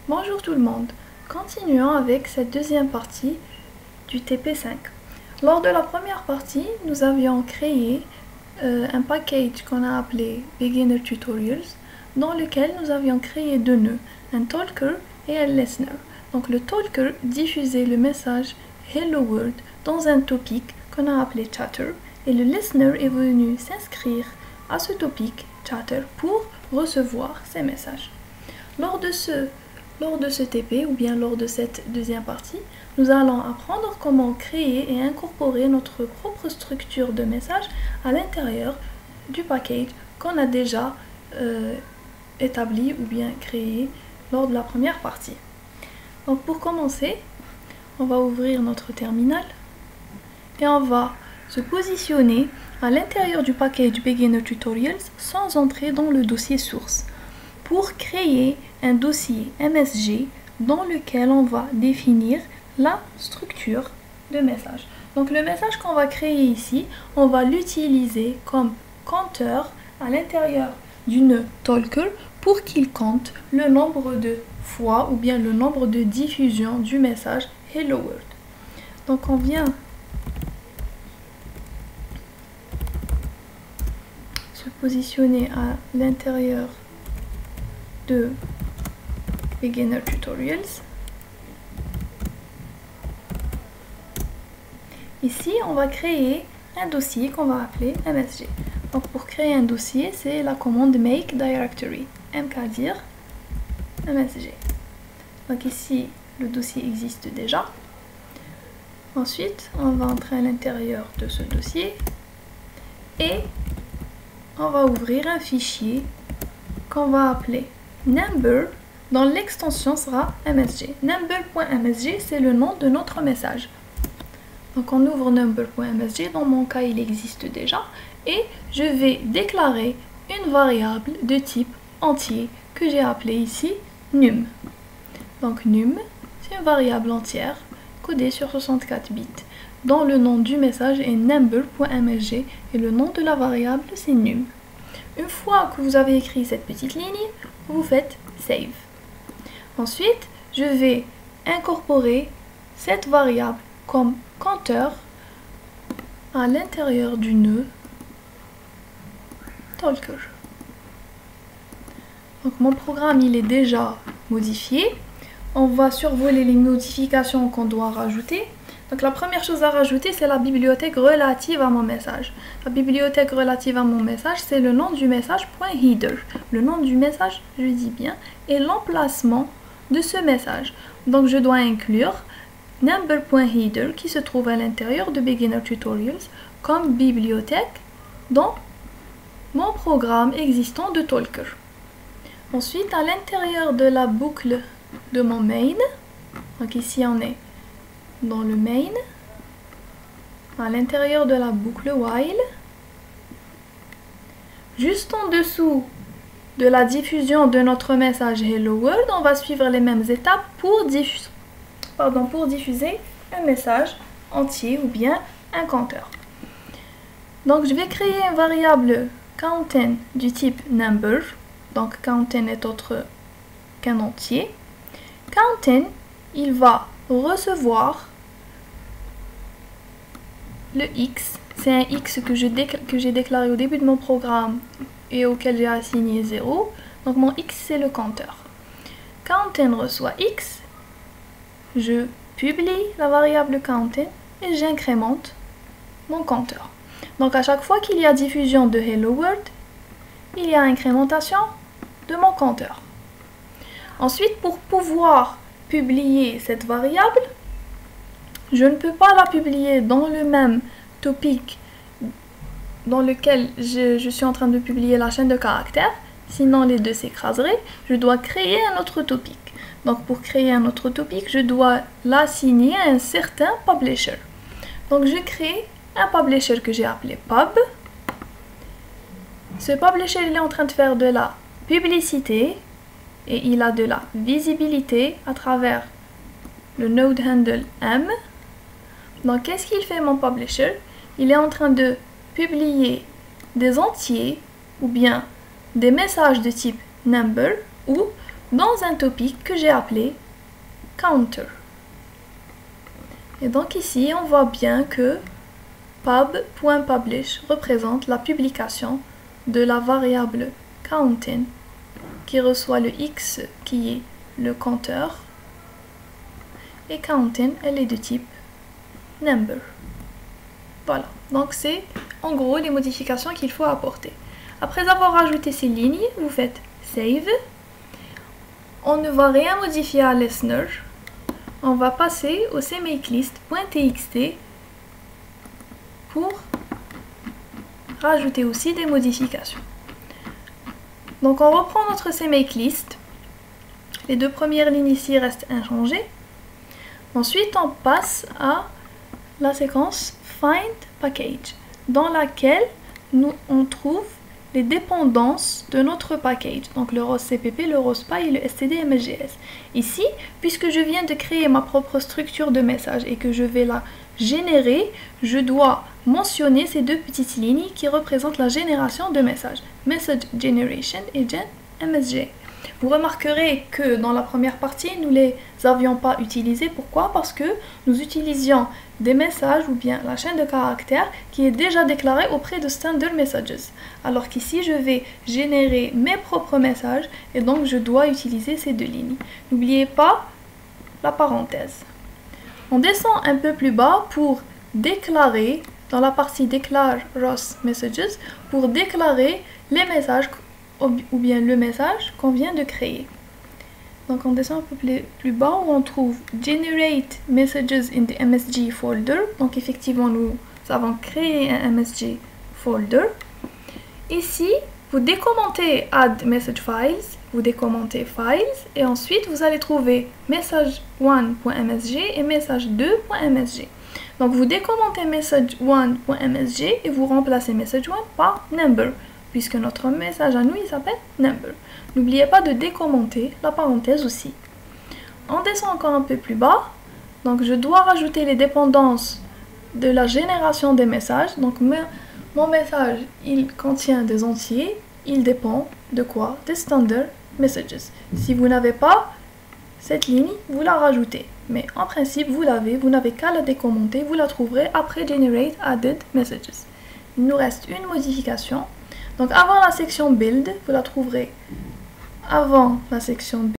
Bonjour tout le monde, continuons avec cette deuxième partie du TP5. Lors de la première partie, nous avions créé un package qu'on a appelé Beginner Tutorials, dans lequel nous avions créé deux nœuds, un talker et un listener. Donc le talker diffusait le message Hello World dans un topic qu'on a appelé chatter, et le listener est venu s'inscrire à ce topic chatter pour recevoir ces messages. Lors de ce TP, ou bien lors de cette deuxième partie, nous allons apprendre comment créer et incorporer notre propre structure de message à l'intérieur du package qu'on a déjà établi ou bien créé lors de la première partie. Donc pour commencer, on va ouvrir notre terminal et on va se positionner à l'intérieur du package Beginner Tutorials sans entrer dans le dossier source pour créer un dossier MSG dans lequel on va définir la structure de message. Donc le message qu'on va créer ici, on va l'utiliser comme compteur à l'intérieur du nœud talker pour qu'il compte le nombre de fois ou bien le nombre de diffusions du message Hello World. Donc on vient se positionner à l'intérieur de Beginner Tutorials. Ici, on va créer un dossier qu'on va appeler MSG. Donc pour créer un dossier, c'est la commande make directory, mkdir MSG. Donc ici, le dossier existe déjà. Ensuite, on va entrer à l'intérieur de ce dossier et on va ouvrir un fichier qu'on va appeler number, dont l'extension sera msg. Number.msg, c'est le nom de notre message. Donc on ouvre number.msg, dans mon cas il existe déjà, et je vais déclarer une variable de type entier que j'ai appelée ici num. Donc num, c'est une variable entière codée sur 64 bits, dont le nom du message est number.msg et le nom de la variable c'est num. Une fois que vous avez écrit cette petite ligne, vous faites save. Ensuite, je vais incorporer cette variable comme compteur à l'intérieur du nœud talker. Donc mon programme il est déjà modifié. On va survoler les modifications qu'on doit rajouter. Donc la première chose à rajouter, c'est la bibliothèque relative à mon message. La bibliothèque relative à mon message, c'est le nom du message .header. Le nom du message, je dis bien, et l'emplacement de ce message. Donc je dois inclure number.header qui se trouve à l'intérieur de Beginner Tutorials comme bibliothèque dans mon programme existant de talker. Ensuite, à l'intérieur de la boucle de mon main, donc ici on est dans le main, à l'intérieur de la boucle while, juste en dessous de la diffusion de notre message Hello World, on va suivre les mêmes étapes pour diffuser un message entier ou bien un compteur. Donc je vais créer une variable counten du type number, donc counten est autre qu'un entier. Counten, il va recevoir le x, c'est un x que j'ai déclaré au début de mon programme et auquel j'ai assigné 0. Donc mon x c'est le compteur. Counten reçoit x, je publie la variable counten et j'incrémente mon compteur. Donc à chaque fois qu'il y a diffusion de Hello World, il y a incrémentation de mon compteur. Ensuite, pour pouvoir publier cette variable, je ne peux pas la publier dans le même topic dans lequel je suis en train de publier la chaîne de caractères, sinon les deux s'écraseraient. Je dois créer un autre topic. Donc pour créer un autre topic, je dois l'assigner à un certain publisher. Donc je crée un publisher que j'ai appelé pub. Ce publisher il est en train de faire de la publicité et il a de la visibilité à travers le node handle m. Donc qu'est-ce qu'il fait mon publisher? Il est en train de publier des entiers ou bien des messages de type number ou dans un topic que j'ai appelé counter. Et donc ici, on voit bien que pub.publish représente la publication de la variable counting qui reçoit le x qui est le compteur et counting elle est de type number. Voilà, donc c'est en gros les modifications qu'il faut apporter. Après avoir ajouté ces lignes, vous faites save. On ne va rien modifier à listener. On va passer au cmakelist.txt pour rajouter aussi des modifications. Donc on reprend notre cmakelist. Les deux premières lignes ici restent inchangées. Ensuite on passe à la séquence find package dans laquelle on trouve les dépendances de notre package, donc le ROS CPP, le ROS PY et le std-msgs. Ici, puisque je viens de créer ma propre structure de message et que je vais la générer, je dois mentionner ces deux petites lignes qui représentent la génération de messages, message generation et gen-msg. Vous remarquerez que dans la première partie, nous ne les avions pas utilisés. Pourquoi? Parce que nous utilisions des messages ou bien la chaîne de caractères qui est déjà déclarée auprès de Standard Messages. Alors qu'ici, je vais générer mes propres messages et donc je dois utiliser ces deux lignes. N'oubliez pas la parenthèse. On descend un peu plus bas pour déclarer, dans la partie déclare ROS Messages, pour déclarer les messages ou bien le message qu'on vient de créer. Donc on descend un peu plus bas où on trouve Generate Messages in the MSG folder. Donc effectivement nous avons créé un MSG folder. Ici vous décommentez Add Message Files, vous décommentez Files et ensuite vous allez trouver message1.msg et message2.msg. Donc vous décommentez message1.msg et vous remplacez message1 par number, puisque notre message à nous, il s'appelle number. N'oubliez pas de décommenter la parenthèse aussi. On descend encore un peu plus bas. Donc, je dois rajouter les dépendances de la génération des messages. Donc, mon message, il contient des entiers. Il dépend de quoi? Des standard messages. Si vous n'avez pas cette ligne, vous la rajoutez. Mais en principe, vous l'avez. Vous n'avez qu'à la décommenter. Vous la trouverez après Generate Added Messages. Il nous reste une modification. Donc avant la section build, vous la trouverez avant la section build.